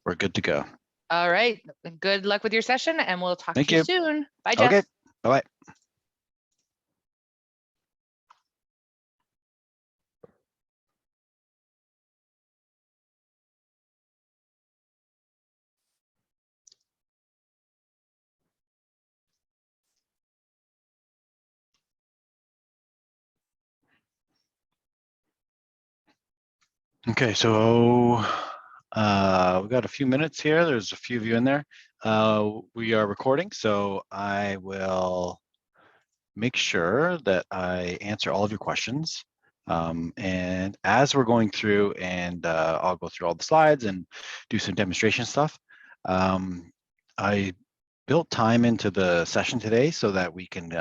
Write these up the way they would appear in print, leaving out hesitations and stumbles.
We're good to go. All right. Good luck with your session, and we'll talk Thank to you you. soon. Bye, Jeff. Okay. Bye-bye. Okay, so we've got a few minutes here. There's a few of you in there. We are recording, so I will make sure that I answer all of your questions. And as we're going through, and I'll go through all the slides and do some demonstration stuff. I built time into the session today so that we can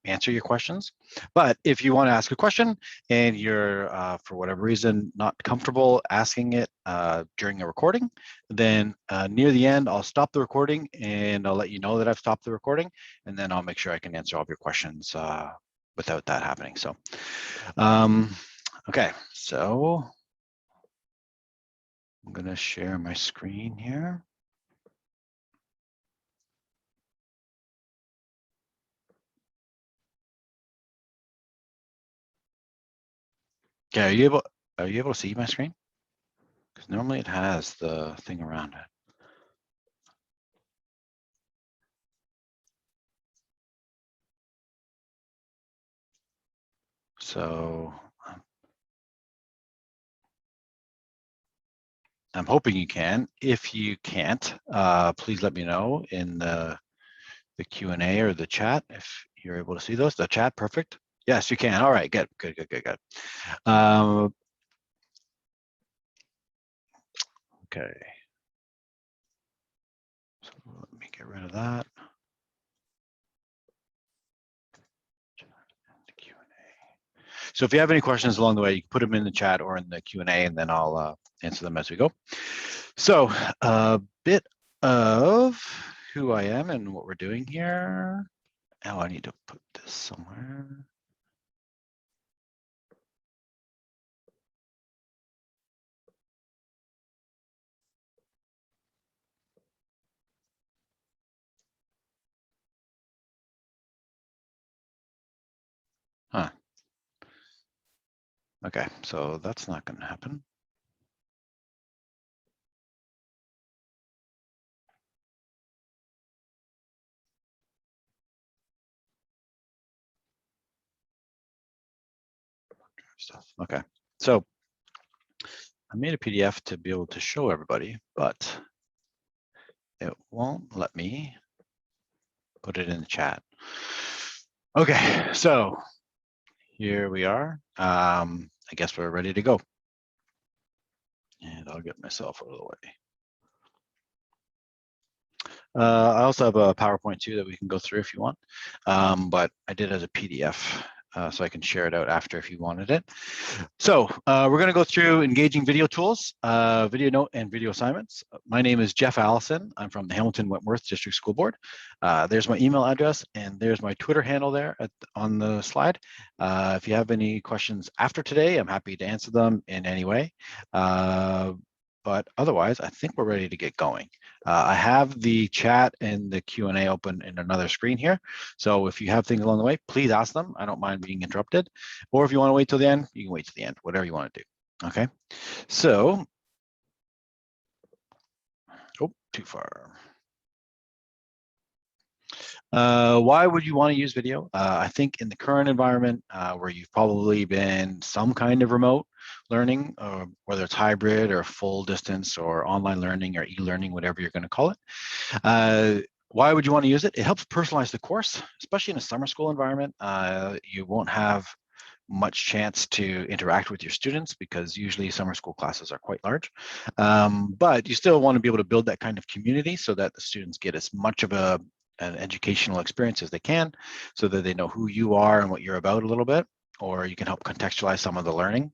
answer your questions. But if you want to ask a question and you're, for whatever reason, not comfortable asking it during a recording, then near the end, I'll stop the recording and I'll let you know that I've stopped the recording, and then I'll make sure I can answer all of your questions without that happening. So, okay, so I'm going to share my screen here. Okay, are you able to see my screen? Because normally it has the thing around it. So I'm hoping you can. If you can't, please let me know in the Q&A or the chat if you're able to see those. The chat, perfect. Yes, you can. All right, good. Okay. So let me get rid of that. So if you have any questions along the way, you can put them in the chat or in the Q&A, and then I'll answer them as we go. So a bit of who I am and what we're doing here. Oh, I need to put this somewhere. Huh. Okay, so that's not going to happen. Stuff. Okay, so I made a PDF to be able to show everybody, but it won't let me put it in the chat. Okay, so here we are. I guess we're ready to go. And I'll get myself out of the way. I also have a PowerPoint too that we can go through if you want, but I did it as a PDF. So I can share it out after if you wanted it. So we're going to go through engaging video tools, VideoNote and video assignments. My name is Jeff Allison. I'm from the Hamilton Wentworth District School Board. There's my email address, and there's my Twitter handle there on the slide. If you have any questions after today, I'm happy to answer them in any way. But otherwise, I think we're ready to get going. I have the chat and the Q&A open in another screen here. So if you have things along the way, please ask them. I don't mind being interrupted. Or if you want to wait till the end, you can wait till the end, whatever you want to do. Okay. So, oh, too far. Why would you want to use video? I think in the current environment where you've probably been some kind of remote learning, whether it's hybrid or full distance or online learning or e-learning, whatever you're going to call it. Why would you want to use it? It helps personalize the course, especially in a summer school environment. You won't have much chance to interact with your students because usually summer school classes are quite large. But you still want to be able to build that kind of community so that the students get as much of an educational experience as they can, so that they know who you are and what you're about a little bit, or you can help contextualize some of the learning.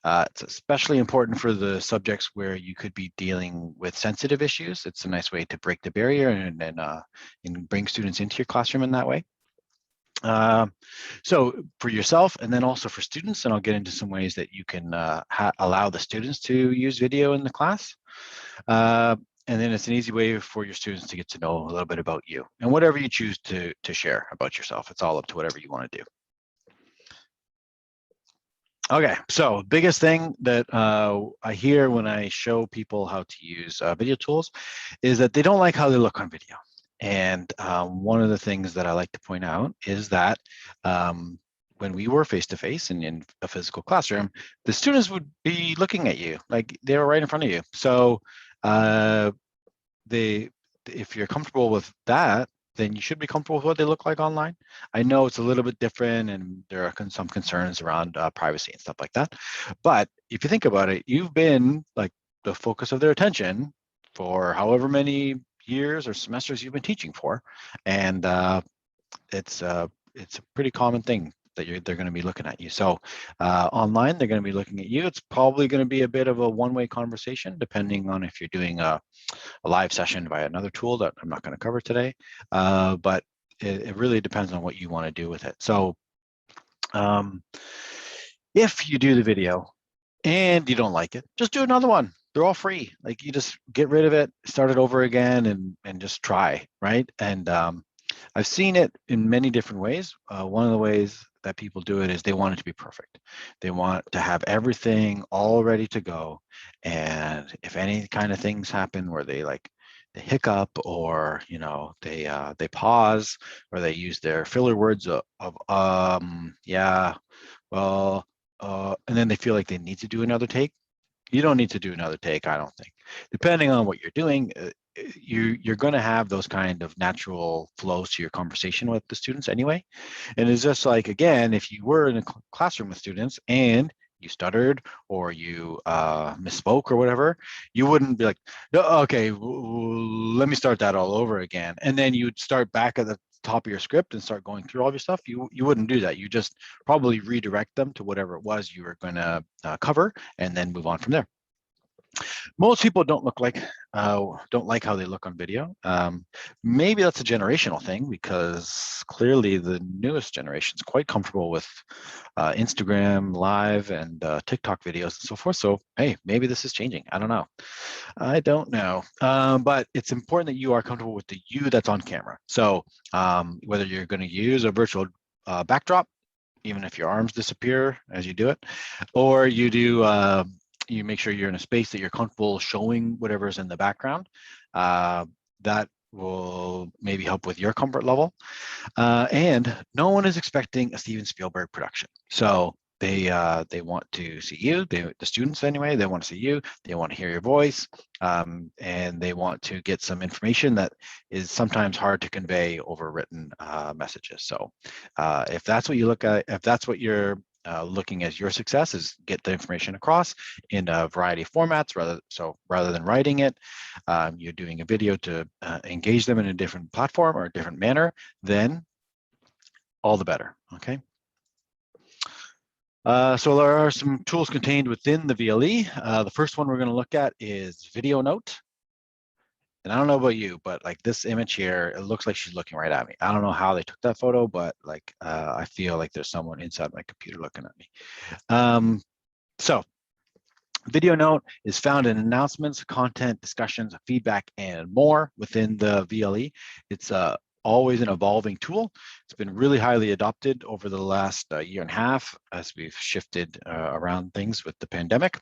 It's especially important for the subjects where you could be dealing with sensitive issues. It's a nice way to break the barrier and bring students into your classroom in that way. So for yourself and then also for students, and I'll get into some ways that you can allow the students to use video in the class. and then it's an easy way for your students to get to know a little bit about you and whatever you choose to share about yourself. It's all up to whatever you want to do. Okay, so biggest thing that I hear when I show people how to use video tools is that they don't like how they look on video. And one of the things that I like to point out is that when we were face-to-face and in a physical classroom, the students would be looking at you like they were right in front of you. So if you're comfortable with that, then you should be comfortable with what they look like online. I know it's a little bit different and there are some concerns around privacy and stuff like that. But if you think about it, you've been like the focus of their attention for however many years or semesters you've been teaching for. And it's a pretty common thing that they're going to be looking at you. So online, they're going to be looking at you. It's probably going to be a bit of a one-way conversation, depending on if you're doing a live session by another tool that I'm not going to cover today. But it really depends on what you want to do with it. So if you do the video and you don't like it, just do another one. They're all free. Like you just get rid of it, start it over again, and just try, right? And I've seen it in many different ways. One of the ways that people do it is they want it to be perfect. They want to have everything all ready to go. And if any kind of things happen where they hiccup or they pause or they use their filler words of yeah, well, and then they feel like they need to do another take. You don't need to do another take, I don't think. Depending on what you're doing, you're going to have those kind of natural flows to your conversation with the students anyway. And it's just like, again, if you were in a classroom with students and you stuttered or you misspoke or whatever, you wouldn't be like, no, okay, let me start that all over again. And then you'd start back at the top of your script and start going through all your stuff. You wouldn't do that. You just probably redirect them to whatever it was you were going to cover and then move on from there. Most people don't like how they look on video. Maybe that's a generational thing because clearly the newest generation is quite comfortable with Instagram Live and TikTok videos and so forth. So hey, maybe this is changing. I don't know. But it's important that you are comfortable with the you that's on camera. So whether you're going to use a virtual backdrop, even if your arms disappear as you do it, or you do you make sure you're in a space that you're comfortable showing whatever's in the background. That will maybe help with your comfort level. And no one is expecting a Steven Spielberg production. So they want to see you, the students anyway, they want to see you, they want to hear your voice, and they want to get some information that is sometimes hard to convey over written messages. So if that's what you look at, if that's what you're looking as your success is get the information across in a variety of formats rather than writing it, you're doing a video to engage them in a different platform or a different manner, then all the better, okay? So there are some tools contained within the VLE. The first one we're going to look at is VideoNote. And I don't know about you, but like this image here, it looks like she's looking right at me. I don't know how they took that photo, but like I feel like there's someone inside my computer looking at me. So VideoNote is found in announcements, content, discussions, feedback, and more within the VLE. It's always an evolving tool. It's been really highly adopted over the last year and a half as we've shifted around things with the pandemic.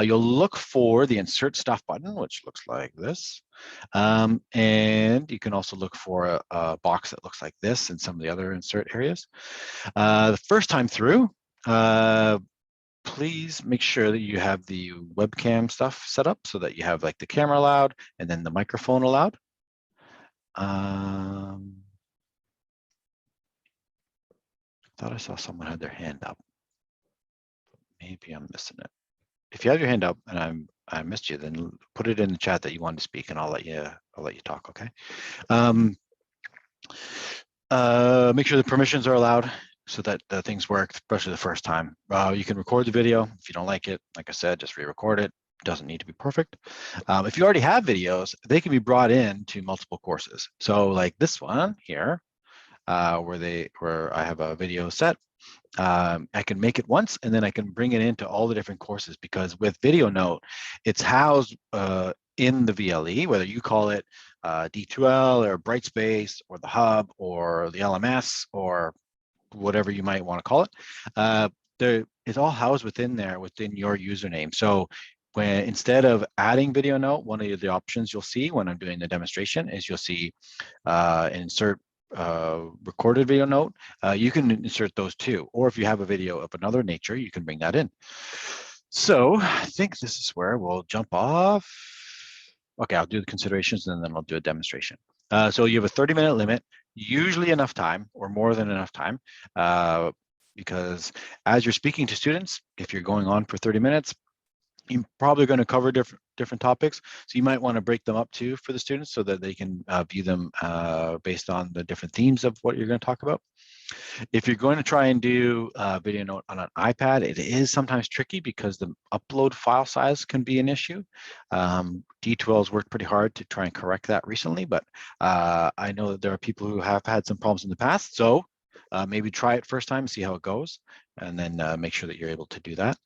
You'll look for the insert stuff button, which looks like this. And you can also look for a box that looks like this in some of the other insert areas. The first time through, please make sure that you have the webcam stuff set up so that you have like the camera allowed and then the microphone allowed. I thought I saw someone had their hand up. Maybe I'm missing it. If you have your hand up and I missed you, then put it in the chat that you wanted to speak, and I'll let you talk. Okay. Make sure the permissions are allowed so that things work, especially the first time. You can record the video. If you don't like it, like I said, just re-record it. It doesn't need to be perfect. If you already have videos, they can be brought in to multiple courses. So like this one here, where I have a video set, I can make it once and then I can bring it into all the different courses, because with VideoNote, it's housed in the VLE, whether you call it D2L or Brightspace or the Hub or the LMS or whatever you might want to call it, it's all housed within there within your username. So when instead of adding VideoNote, one of the options you'll see when I'm doing the demonstration is you'll see insert recorded video note. You can insert those too, or if you have a video of another nature, you can bring that in. So I think this is where we'll jump off. Okay, I'll do the considerations and then I'll do a demonstration. So you have a 30-minute limit, usually enough time or more than enough time, because as you're speaking to students, if you're going on for 30 minutes, you're probably going to cover different topics. So you might want to break them up too for the students so that they can view them based on the different themes of what you're going to talk about. If you're going to try and do VideoNote on an iPad, it is sometimes tricky because the upload file size can be an issue. D2L's worked pretty hard to try and correct that recently, but I know that there are people who have had some problems in the past. So maybe try it first time, see how it goes, and then make sure that you're able to do that.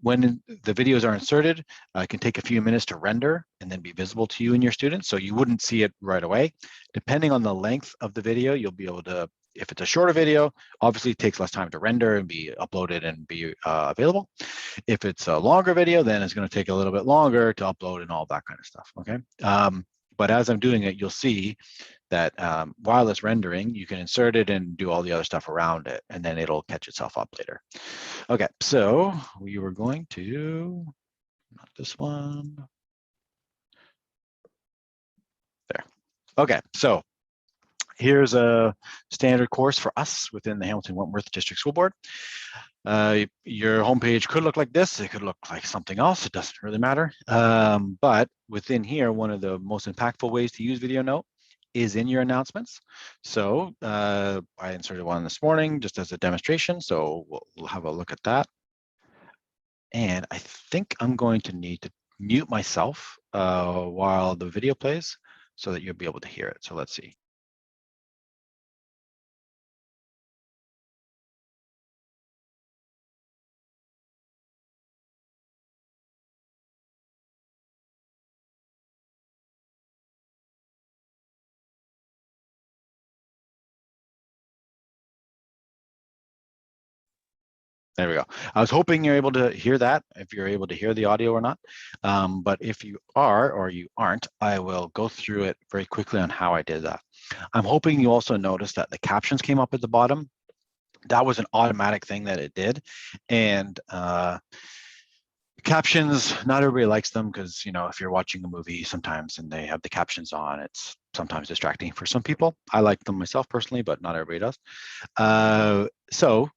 When the videos are inserted, it can take a few minutes to render and then be visible to you and your students, so you wouldn't see it right away. Depending on the length of the video, you'll be able to, if it's a shorter video, obviously it takes less time to render and be uploaded and be available. If it's a longer video, then it's going to take a little bit longer to upload and all that kind of stuff, okay? But as I'm doing it, you'll see that while it's rendering, you can insert it and do all the other stuff around it, and then it'll catch itself up later. Okay, so we were going to, not this one. There. Okay, so here's a standard course for us within the Hamilton Wentworth District School Board. Your homepage could look like this. It could look like something else. It doesn't really matter. But within here, one of the most impactful ways to use VideoNote is in your announcements. So I inserted one this morning just as a demonstration. So we'll have a look at that. And I think I'm going to need to mute myself while the video plays so that you'll be able to hear it. So let's see. There we go. I was hoping you're able to hear that, if you're able to hear the audio or not. But if you are or you aren't, I will go through it very quickly on how I did that. I'm hoping you also noticed that the captions came up at the bottom. That was an automatic thing that it did. And captions, not everybody likes them because, you know, if you're watching a movie sometimes and they have the captions on, it's sometimes distracting for some people. I like them myself personally, but not everybody does. So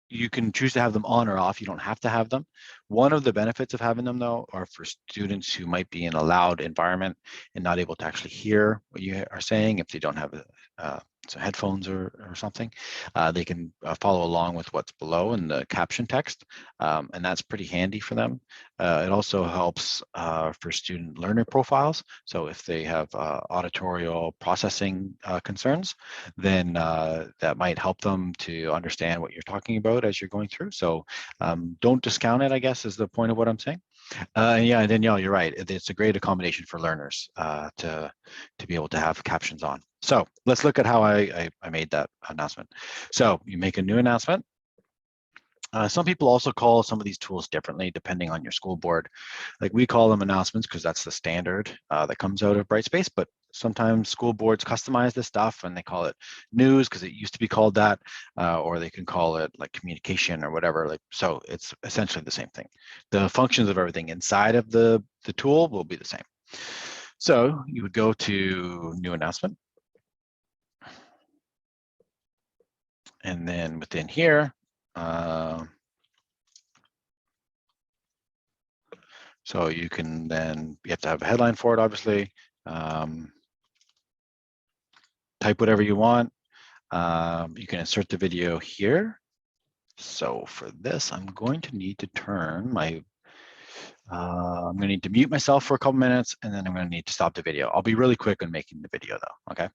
you can choose to have them on or off. You don't have to have them. One of the benefits of having them, though, are for students who might be in a loud environment and not able to actually hear what you are saying. If they don't have some headphones or something, they can follow along with what's below in the caption text, and that's pretty handy for them. It also helps for student learner profiles. So if they have auditorial processing concerns, then that might help them to understand what you're talking about as you're going through. So don't discount it, I guess, is the point of what I'm saying. Yeah, Danielle, you're right. It's a great accommodation for learners to be able to have captions on. So let's look at how I made that announcement. So you make a new announcement. Some people also call some of these tools differently depending on your school board. Like we call them announcements because that's the standard that comes out of Brightspace, but sometimes school boards customize this stuff and they call it news because it used to be called that, or they can call it like communication or whatever. Like, so it's essentially the same thing. The functions of everything inside of the tool will be the same. So you would go to new announcement. And then within here, so you can then, you have to have a headline for it, obviously. Type whatever you want. You can insert the video here. So for this, I'm going to need to turn my, I'm gonna need to mute myself for a couple minutes and then I'm gonna need to stop the video. I'll be really quick on making the video though, okay?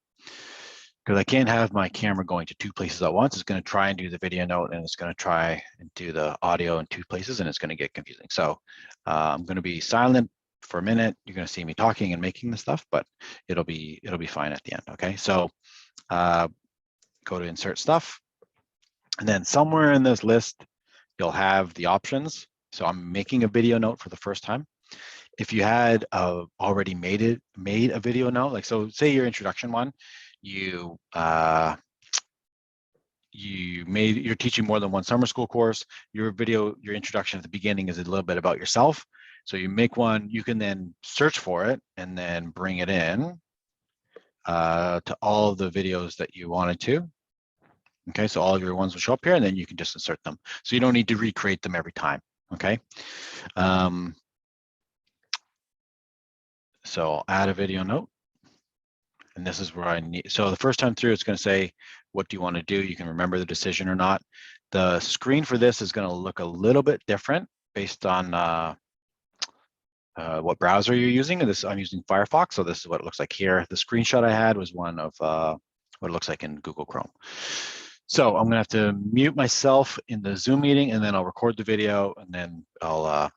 Because I can't have my camera going to two places at once. It's going to try and do the video note and it's going to try and do the audio in two places and it's going to get confusing. So I'm going to be silent for a minute. You're going to see me talking and making the stuff, but it'll be fine at the end. Okay, so go to insert stuff, and then somewhere in this list you'll have the options. So I'm making a video note for the first time. If you had already made a video note, like, so say your introduction one, you're teaching more than one summer school course, your introduction at the beginning is a little bit about yourself. So you make one, you can then search for it and then bring it in to all of the videos that you wanted to. Okay, so all of your ones will show up here, and then you can just insert them. So you don't need to recreate them every time. Okay. So I'll add a video note. And this is where I need, so the first time through, it's going to say, what do you want to do? You can remember the decision or not. The screen for this is going to look a little bit different based on what browser you're using. And I'm using Firefox, so this is what it looks like here. The screenshot I had was one of what it looks like in Google Chrome. So I'm going to have to mute myself in the Zoom meeting, and then I'll record the video, and then I'll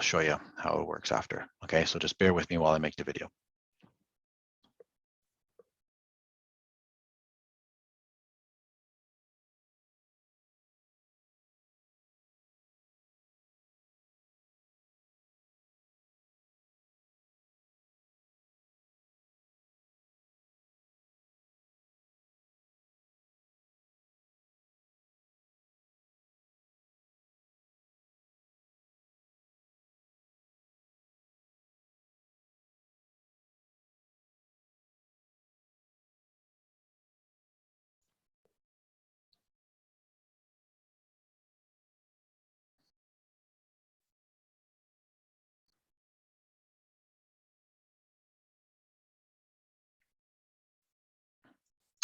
show you how it works after. Okay, so just bear with me while I make the video.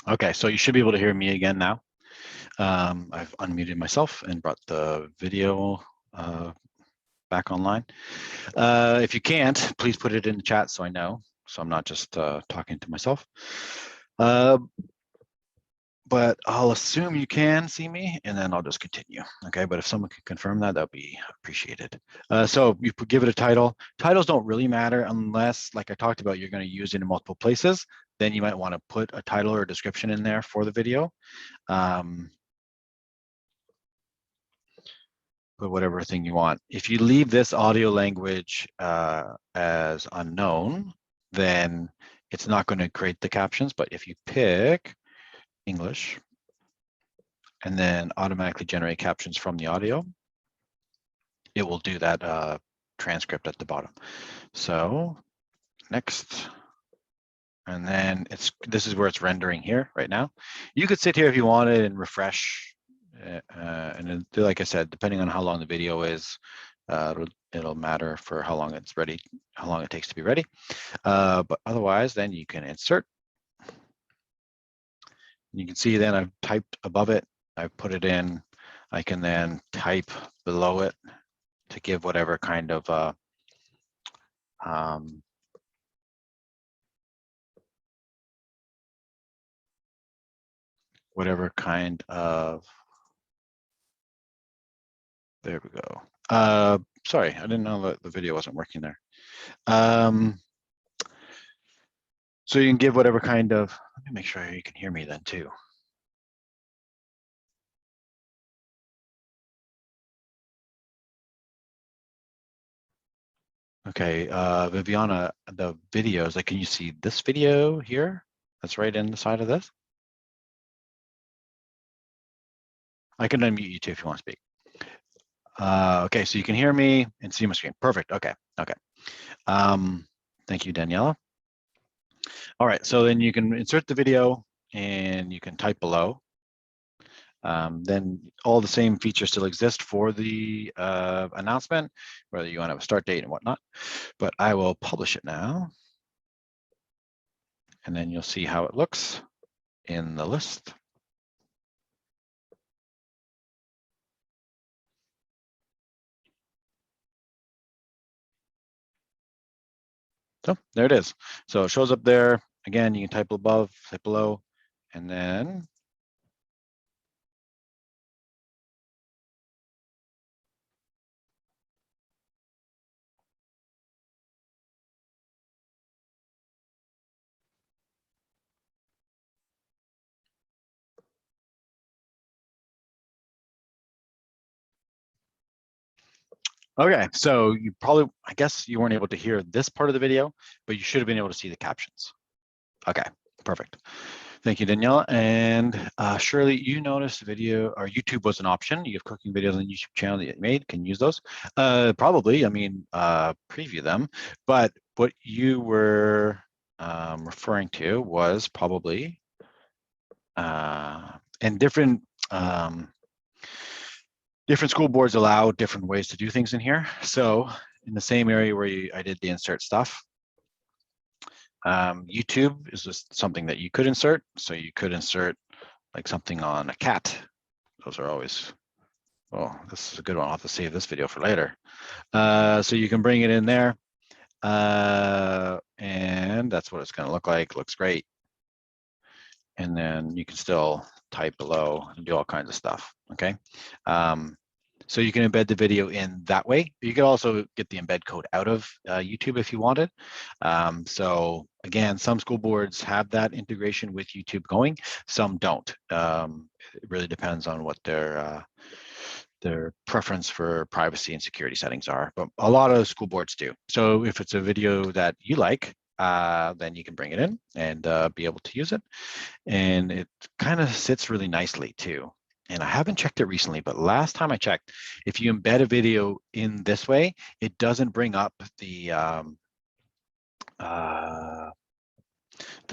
Okay, so you should be able to hear me again now. I've unmuted myself and brought the video back online. If you can't, please put it in the chat so I know, so I'm not just talking to myself. But I'll assume you can see me, and then I'll just continue. Okay, but if someone can confirm that, that'd be appreciated. So you give it a title. Titles don't really matter unless, like I talked about, you're going to use it in multiple places. Then you might want to put a title or a description in there for the video. Put whatever thing you want. If you leave this audio language as unknown, then it's not going to create the captions. But if you pick English and then automatically generate captions from the audio, it will do that transcript at the bottom. So next, and then this is where it's rendering here right now. You could sit here if you wanted and refresh, and then, like I said, depending on how long the video is, it'll matter for how long it's ready, how long it takes to be ready. But otherwise, then you can insert. You can see then I've typed above it, I've put it in. I can then type below it to give whatever kind of there we go. Sorry, I didn't know that the video wasn't working there. So you can give whatever kind of, let me make sure you can hear me then too. Okay, Viviana, the videos, like, can you see this video here? That's right in the side of this. I can unmute you too if you want to speak. Okay, so you can hear me and see my screen. Perfect. Okay. Thank you, Daniela. All right, so then you can insert the video and you can type below. Then all the same features still exist for the announcement, whether you want to have a start date and whatnot. But I will publish it now. And then you'll see how it looks in the list. So there it is. So it shows up there. Again, you can type above, type below, and then Okay, so you probably, I guess you weren't able to hear this part of the video, but you should have been able to see the captions. Okay, perfect. Thank you, Danielle. And Shirley, you noticed video or YouTube was an option. You have cooking videos on the YouTube channel that you made. Can you use those? Probably, I mean, preview them. But what you were referring to was probably, and different school boards allow different ways to do things in here. So in the same area where I did the insert stuff, YouTube is just something that you could insert. So you could insert like something on a cat. Those are always, oh, this is a good one. I'll have to save this video for later. So you can bring it in there. And that's what it's going to look like. Looks great. And then you can still type below and do all kinds of stuff. Okay. So you can embed the video in that way. You could also get the embed code out of YouTube if you wanted. So again, some school boards have that integration with YouTube going, some don't. It really depends on what their preference for privacy and security settings are, but a lot of school boards do. So if it's a video that you like, then you can bring it in and be able to use it. And it kind of sits really nicely too. And I haven't checked it recently, but last time I checked, if you embed a video in this way, it doesn't bring up the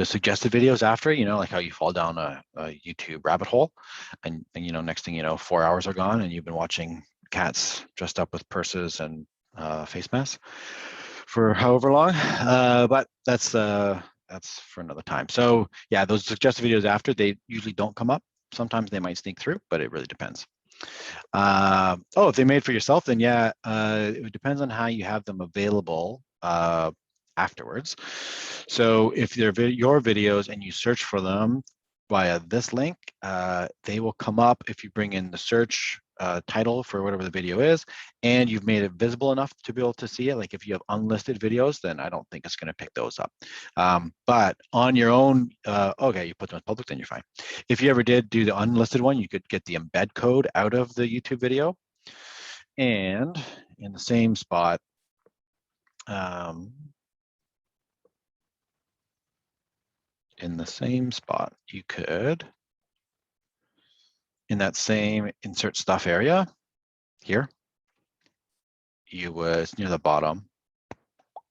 suggested videos after, like how you fall down a YouTube rabbit hole and next thing you know, 4 hours are gone and you've been watching cats dressed up with purses and face masks for however long. But that's for another time. So yeah, those suggested videos after, they usually don't come up. Sometimes they might sneak through, but it really depends. If they made for yourself, then yeah, it depends on how you have them available afterwards. So if they're your videos and you search for them via this link, they will come up if you bring in the search title for whatever the video is, and you've made it visible enough to be able to see it. Like if you have unlisted videos, then I don't think it's going to pick those up. But on your own, okay, you put them as public, then you're fine. If you ever did do the unlisted one, you could get the embed code out of the YouTube video. And in the same spot, you could, in that same insert stuff area here, you was near the bottom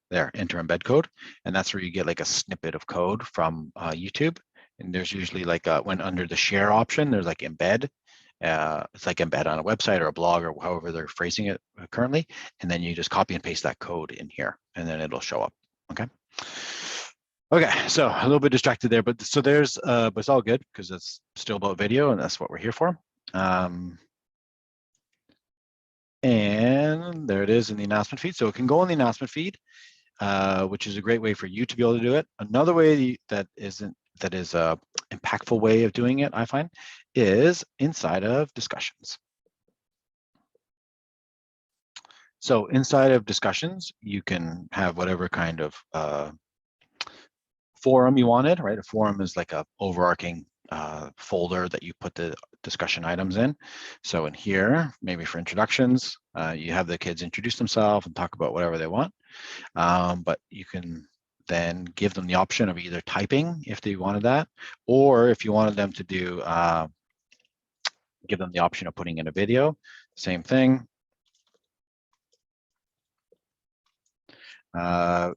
there, enter embed code, and that's where you get like a snippet of code from YouTube. And there's usually like when under the share option, there's like embed. It's like embed on a website or a blog or however they're phrasing it currently, and then you just copy and paste that code in here, and then it'll show up. Okay. Okay, so a little bit distracted there, but so there's, but it's all good because it's still about video and that's what we're here for. And there it is in the announcement feed. So it can go in the announcement feed, which is a great way for you to be able to do it. Another way that is a impactful way of doing it, I find, is inside of discussions. So inside of discussions, you can have whatever kind of forum you wanted, right? A forum is like a overarching folder that you put the discussion items in. So in here, maybe for introductions, you have the kids introduce themselves and talk about whatever they want. But you can then give them the option of either typing if they wanted that, or if you wanted them to do, give them the option of putting in a video, same thing.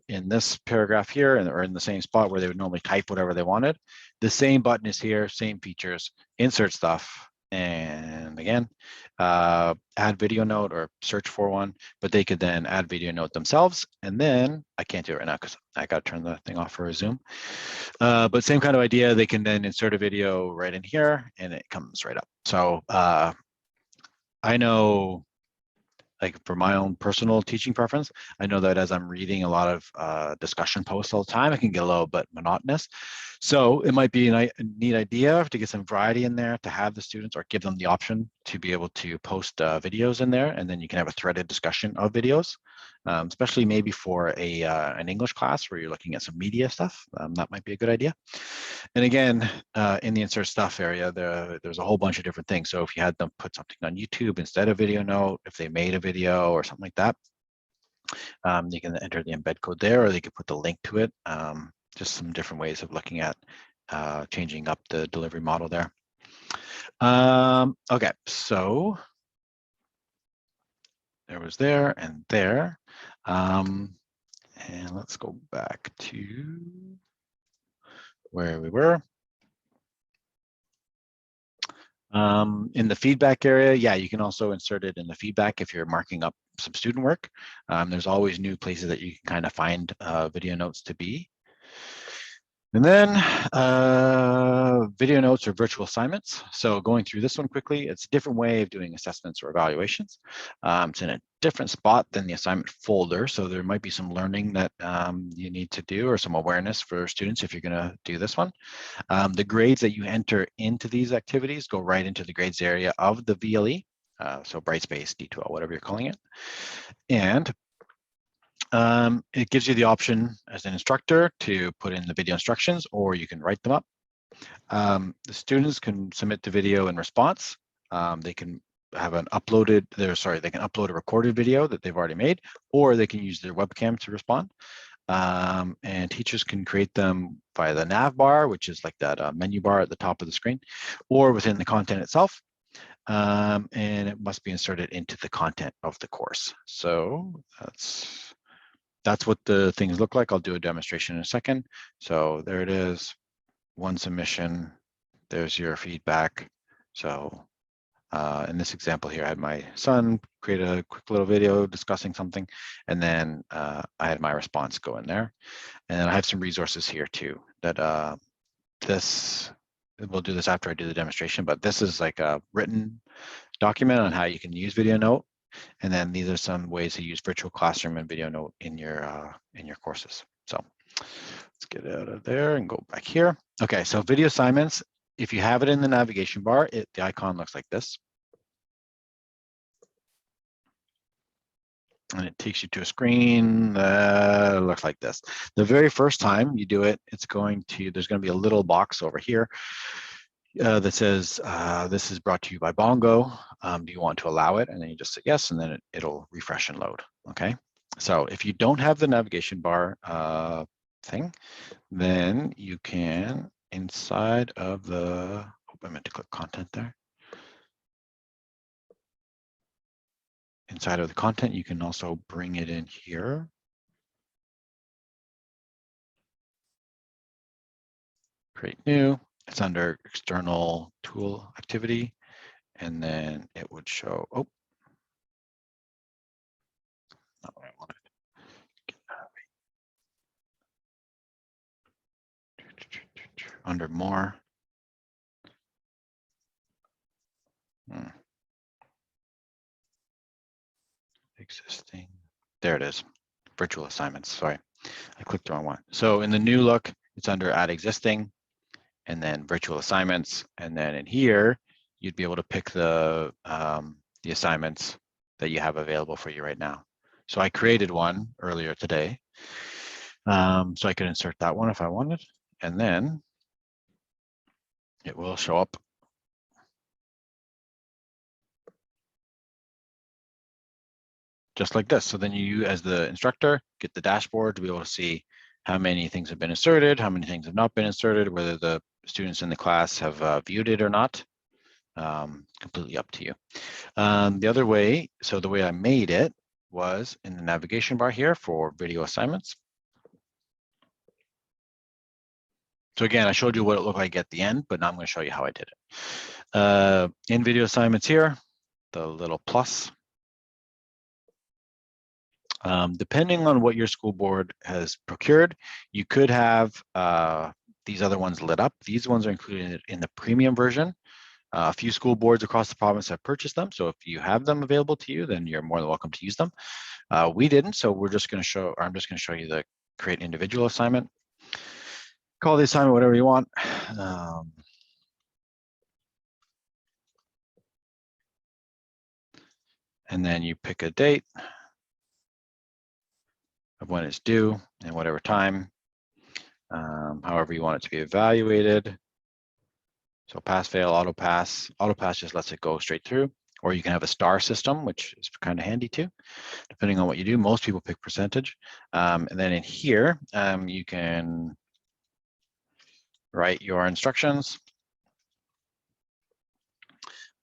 In this paragraph here, or in the same spot where they would normally type whatever they wanted, the same button is here, same features, insert stuff, and again, add video note or search for one, but they could then add video note themselves. And then I can't do it right now because I got to turn the thing off for a Zoom. But same kind of idea, they can then insert a video right in here and it comes right up. So I know, like for my own personal teaching preference, I know that as I'm reading a lot of discussion posts all the time, it can get a little bit monotonous. So it might be a neat idea to get some variety in there, to have the students or give them the option to be able to post videos in there, and then you can have a threaded discussion of videos, especially maybe for an English class where you're looking at some media stuff. That might be a good idea. And again, in the insert stuff area, there's a whole bunch of different things. So if you had them put something on YouTube instead of VideoNote, if they made a video or something like that, you can enter the embed code there, or they could put the link to it. Just some different ways of looking at changing up the delivery model there. Okay, so there was there and there. And let's go back to where we were. In the feedback area, yeah, you can also insert it in the feedback if you're marking up some student work. There's always new places that you can kind of find video notes to be. And then video notes or virtual assignments. So going through this one quickly, it's a different way of doing assessments or evaluations. It's in a different spot than the assignment folder. So there might be some learning that you need to do or some awareness for students if you're gonna do this one. The grades that you enter into these activities go right into the grades area of the VLE. So Brightspace, D2L, whatever you're calling it. And it gives you the option as an instructor to put in the video instructions, or you can write them up. The students can submit the video in response. They can have an uploaded, they can upload a recorded video that they've already made, or they can use their webcam to respond. And teachers can create them via the nav bar, which is like that menu bar at the top of the screen, or within the content itself. And it must be inserted into the content of the course. So that's what the things look like. I'll do a demonstration in a second. So there it is, one submission. There's your feedback. So in this example here, I had my son create a quick little video discussing something, and then I had my response go in there. And I have some resources here too that we'll do this after I do the demonstration, but this is like a written document on how you can use VideoNote. And then these are some ways to use virtual classroom and VideoNote in your courses. So let's get out of there and go back here. Okay, so video assignments, if you have it in the navigation bar, the icon looks like this. And it takes you to a screen that looks like this. The very first time you do it, there's going to be a little box over here that says, this is brought to you by Bongo. Do you want to allow it? And then you just say yes, and then it'll refresh and load, okay? So if you don't have the navigation bar thing, then you can, inside of the, I meant to click content there. Inside of the content, you can also bring it in here. Create new. It's under external tool activity, and then it would show, oh, not what I wanted. Under more. Existing. There it is. Virtual assignments. Sorry, I clicked the wrong one. So in the new look, it's under add existing, and then virtual assignments, and then in here, you'd be able to pick the assignments that you have available for you right now. So I created one earlier today, so I could insert that one if I wanted, and then it will show up. Just like this. So then you, as the instructor, get the dashboard to be able to see how many things have been inserted, how many things have not been inserted, whether the students in the class have viewed it or not. Completely up to you. The other way, so the way I made it was in the navigation bar here for video assignments. So again, I showed you what it looked like at the end, but now I'm going to show you how I did it. In video assignments here, the little plus. Depending on what your school board has procured, you could have these other ones lit up. These ones are included in the premium version. A few school boards across the province have purchased them. So if you have them available to you, then you're more than welcome to use them. We didn't, so we're just going to show, or I'm just going to show you the create individual assignment. Call the assignment whatever you want. And then you pick a date of when it's due and whatever time, however you want it to be evaluated. So pass, fail, auto pass. Auto pass just lets it go straight through, or you can have a star system, which is kind of handy too, depending on what you do. Most people pick percentage. And then in here, you can write your instructions.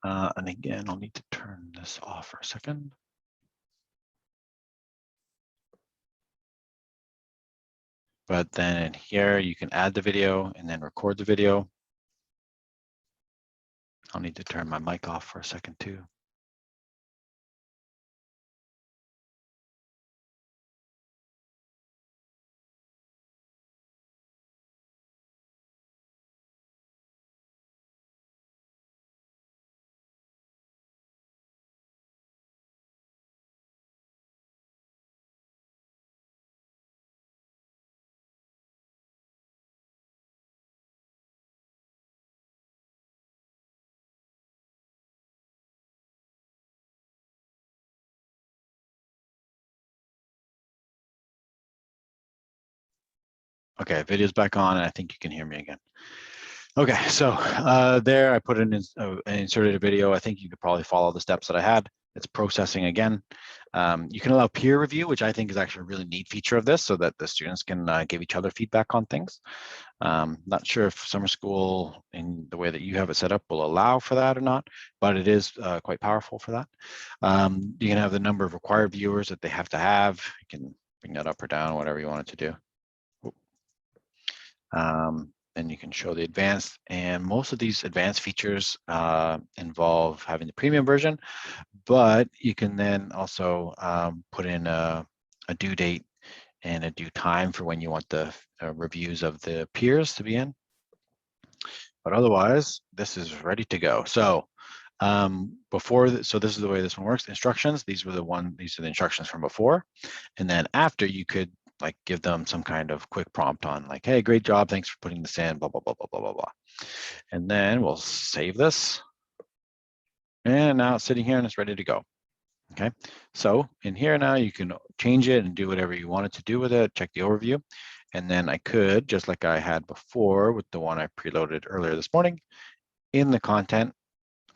And again, I'll need to turn this off for a second. But then in here, you can add the video and then record the video. I'll need to turn my mic off for a second too. Okay, video's back on, and I think you can hear me again. Okay, so there I put in inserted a video. I think you could probably follow the steps that I had. It's processing again. You can allow peer review, which I think is actually a really neat feature of this, so that the students can give each other feedback on things. Not sure if summer school, in the way that you have it set up, will allow for that or not, but it is quite powerful for that. You can have the number of required viewers that they have to have. You can bring that up or down, whatever you want it to do. And you can show the advanced, and most of these advanced features involve having the premium version, but you can then also put in a due date and a due time for when you want the reviews of the peers to be in. But otherwise, this is ready to go. So so this is the way this one works. Instructions, these are the instructions from before. And then after, you could like give them some kind of quick prompt on like, hey, great job, thanks for putting this in, blah, blah, blah, blah, blah, blah, blah. And then we'll save this. And now it's sitting here and it's ready to go. Okay, so in here now you can change it and do whatever you want it to do with it, check the overview. And then I could, just like I had before with the one I preloaded earlier this morning, in the content,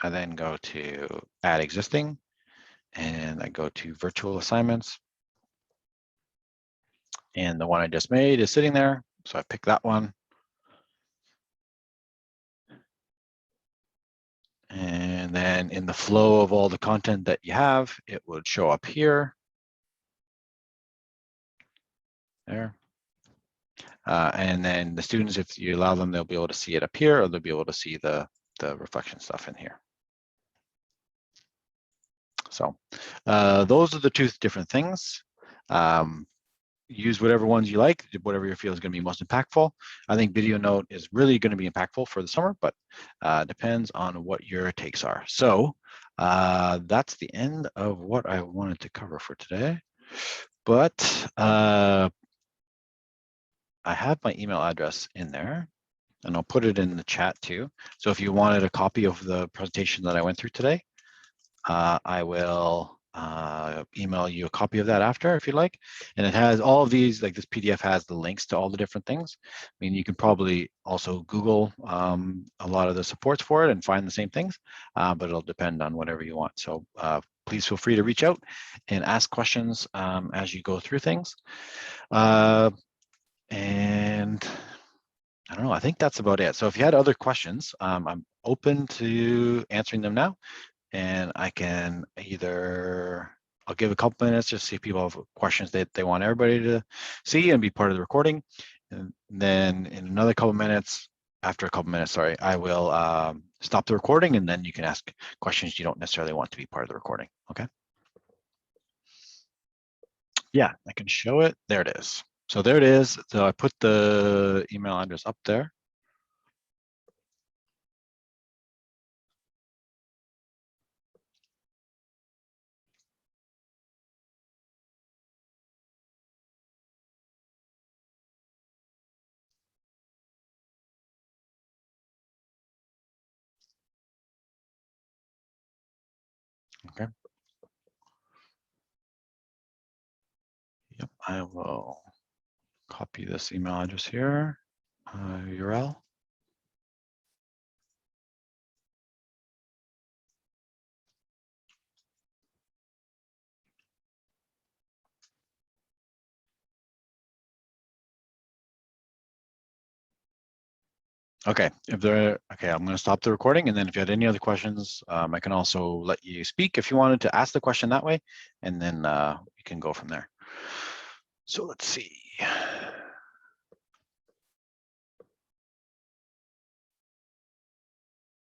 I then go to add existing, and I go to virtual assignments. And the one I just made is sitting there. So I pick that one. And then in the flow of all the content that you have, it would show up here. There. And then the students, if you allow them, they'll be able to see it up here, or they'll be able to see the reflection stuff in here. So those are the two different things. Use whatever ones you like, whatever you feel is going to be most impactful. I think VideoNote is really going to be impactful for the summer, but depends on what your takes are. So that's the end of what I wanted to cover for today. But I have my email address in there, and I'll put it in the chat too. So if you wanted a copy of the presentation that I went through today, I will email you a copy of that after if you like. And it has all of these, like this PDF has the links to all the different things. I mean, you can probably also Google a lot of the supports for it and find the same things, but it'll depend on whatever you want. So please feel free to reach out and ask questions as you go through things. And I don't know, I think that's about it. So if you had other questions, I'm open to answering them now. And I can I'll give a couple minutes just to see if people have questions that they want everybody to see and be part of the recording. And then in another couple minutes, after a couple minutes, sorry, I will stop the recording, and then you can ask questions you don't necessarily want to be part of the recording, okay? Yeah, I can show it. There it is. So there it is. So I put the email address up there. Okay. Yep, I will copy this email address here, URL. Okay, okay, I'm going to stop the recording, and then if you had any other questions, I can also let you speak if you wanted to ask the question that way, and then we can go from there. So let's see.